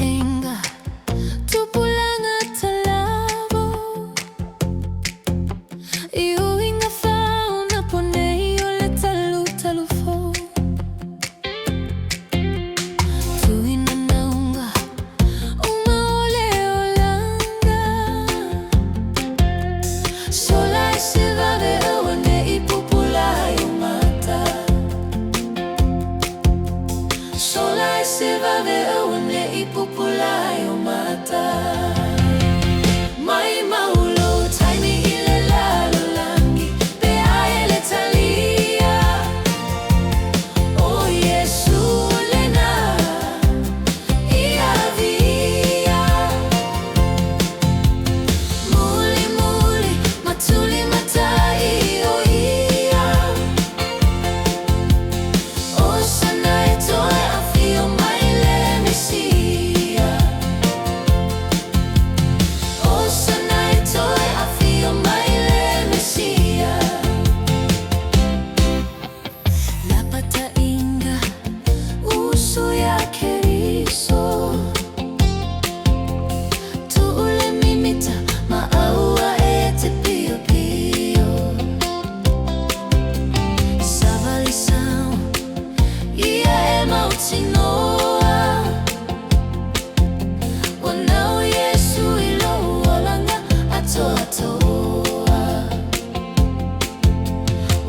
Lapataiga, tupulanga talabo. Iuinga Feau na ponei ole talu Feau. Tuina naunga, uma ole olanga. Sola se vave awane ipupulai umata. Sola se vave awane ipupulai umata. Mai maulo taimi ile lalo langi pe aele talia. O Yesu lena ia via. Muli muli matuli matai o ia. O sana etoe afio mai le mesia. O sana etoe afio mai le mesia. Lapataiga, uso ya Keriso. Tuule mimita maaua ete pio pio. Savalisão ia e mautinoa. Wanau Yesu ilo walanga atoa.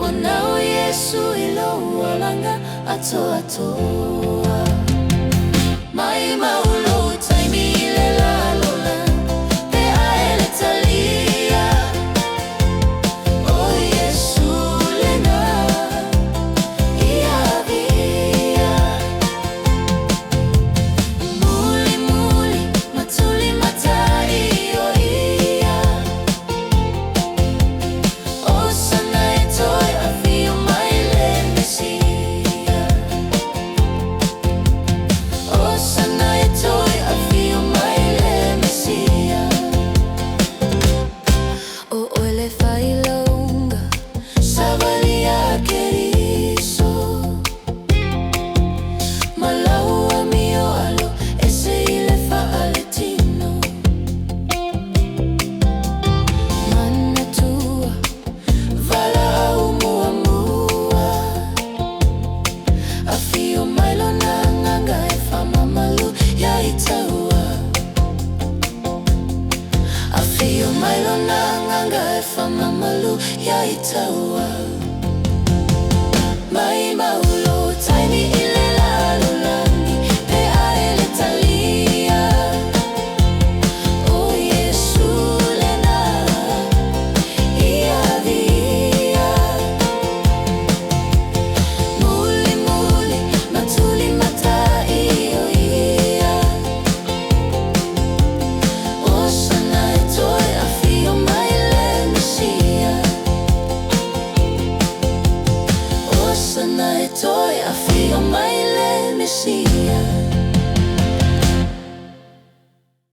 Wanau Yesu ilo walanga atoa. Mai maulo taimi ile lalola pe aele talia. O Yesu lena ia via. Muli muli matuli matai o ia. O sana etoe afio mai le mesia. O sana etoe afio mai le mesia. O ole failonga savalia Keriso. Malaua mio alo ese ile faaletino. Mana tua vala au mua. Afio mai lona nganga e famamalu ya itaua. Afio mai lona nganga e famamalu ya itaua.